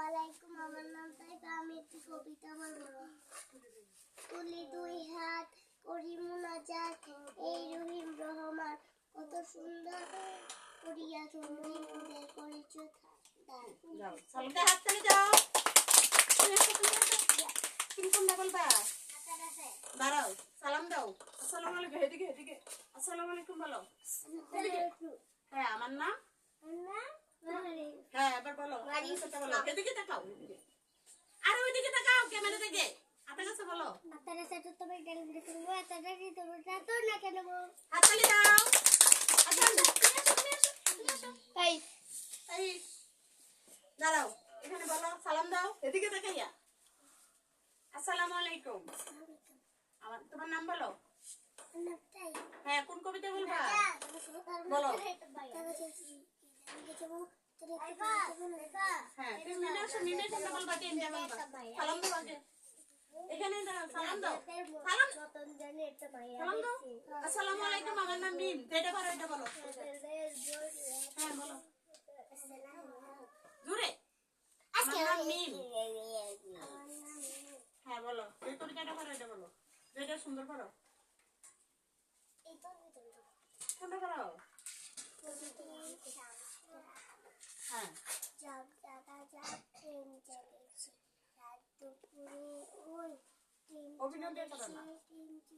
আলাইকুম, আমার নাম তাইবা। আমি একটি কবিতা বলবো। তুলি দুই হাত করি মুনাজাত, এই রহিম রহমান কত সুন্দর করিয়া তুমি মোদের করেছ দান। যাও সালামটা হাত তালি দাও। কিরকম না বলবা? দাঁড়াও, সালাম দাও। আসসালামু আলাইকুম। এদিকে আসসালামু আলাইকুম বলো। হ্যাঁ, আমার নাম। হ্যাঁ, এবার বলো। এদিকে তাকাও। আরে ওইদিকে তাকাও, ক্যামেরা দিকে। আপনার কাছে বলো। আপনারা সাথে তো আমি গেলে করব, এতটা কি তোমরা তো না কেন গো? হাত তালি দাও। আচ্ছা, এই দাঁড়াও, এখানে বলো, সালাম দাও। এদিকে তাকাইয়া। আসসালামু আলাইকুম। তোমার নাম বলো। হ্যাঁ, কোন কবিতা বলবা? বলো। হ্যাঁ, তুমি মিনে কোনটা বলবা? তিনটা বলবা। সালাম দাও আগে। এখানে দাঁড়াও, সালাম দাও। সালাম দাও। আসসালামু আলাইকুম, আমার নাম মিম। এটা বলো, এটা বলো। হ্যাঁ, বলো জোরে। আমার নাম মিম। হ্যাঁ, বলো। এই কবিতাটা পড়ো, এটা বলো। যেটা সুন্দর পড়ো। কোনটা পড়ো? হ্যাঁ, যাব দাদা যাব, ট্রেন চলেছে রাত দুপুরে, ওই ট্রেন অভিনয় দিয়ে করো না।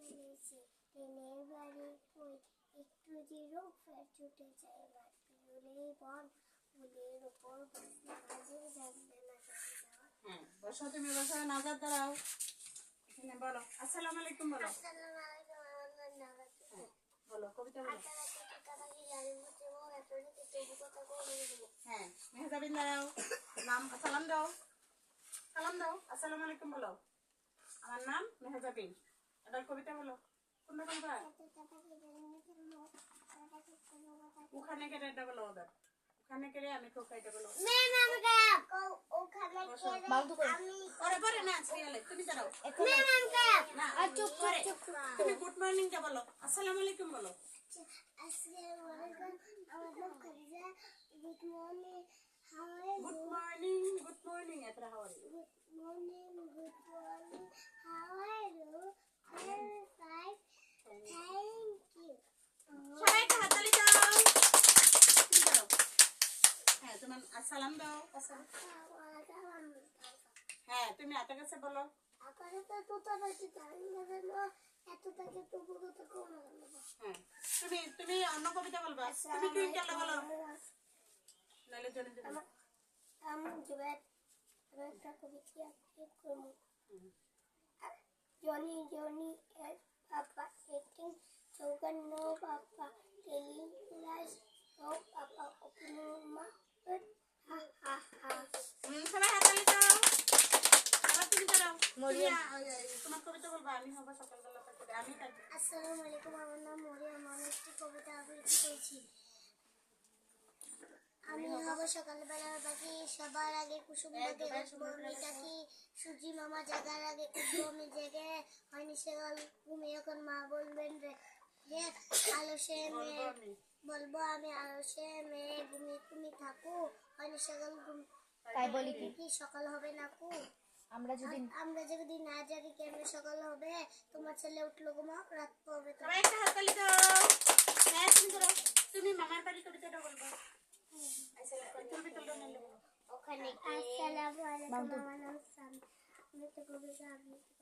চলেছে ট্রেনের বাড়ি কই, একটু জিরো ফের ছুটে যায় মাঠ পিছনে বন ফুলের উপর বসে মাঝে জানবে না যাওয়া। হ্যাঁ, বসো, তুমি বসো, নাজার দাঁড়াও। এখানে বলো, আসসালামু আলাইকুম বলো। আসসালামু আলাইকুম, আমার নাম নাগাদ। হ্যাঁ, বলো, কবিতা বলো। আপনারা কি কথা কি জানেন বুঝতে এবং এতদিন তবু কথা বলে দেবো। হ্যাঁ, মেহজাবিন দাঁড়াও। নাম, সালাম দাও। সালাম দাও। আসসালামু আলাইকুম বলো। আমার নাম মেহজাবিন। এবার কবিতা বলো। কোনটা বলবা? ওখানে কেটে এটা বলো ওদের। ওখানে কেটে আমি খোকা এটা বলো। ম্যাম আমরা ওখানে আমি পরে পরে না, সিরিয়ালে তুমি দাঁড়াও। ম্যাম আমরা না, চুপ পরে। চুপ তুমি গুড মর্নিং টা বলো। আসসালামু আলাইকুম বলো। আসসালামু আলাইকুম, আমার নাম Khadija. Good morning, how are you? Good morning এতরা how are you? Good morning, how are you? I am fine, thank you. সবাইকে হাততালি দাও। তুমি দাঁড়াও। হ্যাঁ, তোমার সালাম দাও। হ্যাঁ, তুমি আতার কাছে বলো। আকারে তো তোতা নাকি জানি না কেন এত তাকে তবু কথা কম না। হ্যাঁ, তুমি অন্য কবিতা বলবা। তুমি টুইঙ্কেলটা বলো। নাইলে জনে দেব। আমি জুয়েট একটা কবিতা করব। জনি জনি এর পাপা এটিং চৌকান্ন পাপা টেলিলাস ও পাপা অপনুমা হা হা হা। সবাই হাততালি দাও। আবার তুমি দাঁড়াও। তোমার কবিতা বলবা। আমি হবো সকালবেলা থেকে। আমি থাকবো। আসসালামু আলাইকুম, আমার নাম মরিয়ম। আমি একটি কবিতা আবৃত্তি করছি। আমি হব সকালবেলা বাকি সবার আগে কুসুম লাগে উঠবো আমি ডাকি সুজি মামা জাগার আগে উঠবো আমি জেগে হয়নি সেগাল ঘুমে এখন মা বলবেন রে হে আলসে মেয়ে বলবো আমি আলসে মেয়ে ঘুমিয়ে তুমি থাকো হয়নি সেগাল ঘুম তাই বলি কি সকাল হবে না কু আমরা যদি না জাগি কেমন সকাল হবে তোমার ছেলে উঠলো ঘুমা রাত পাবে সবাই একটা হাততালি দাও। হ্যাঁ, তুমি দাঁড়াও। তুমি মামার বাড়ি কবিতাটা বলবা। ওখানে আসসালামু আলাইকুম, আমার নাম সামি। আমি তো কবিতা আবৃত্তি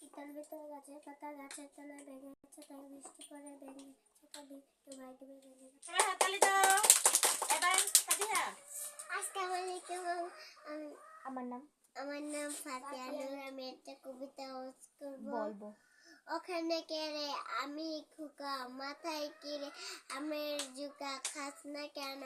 ইতাল ভিতরে গাছের পাতা গাছের তলায় ভেঙে গেছে তাই বৃষ্টি পরে ভেঙে সেটা ডুবাই ডুবে ভেঙে গেছে। সবাই হাততালি দাও। এবার সাদিয়া। আসসালামু আলাইকুম, আমার নাম আমার নাম ফাতিহা নূর। আমি একটা কবিতা করব। বলবো। ওখানে কেড়ে আমি খোকা মাথায় কেড়ে আমের জুকা খাস না কেন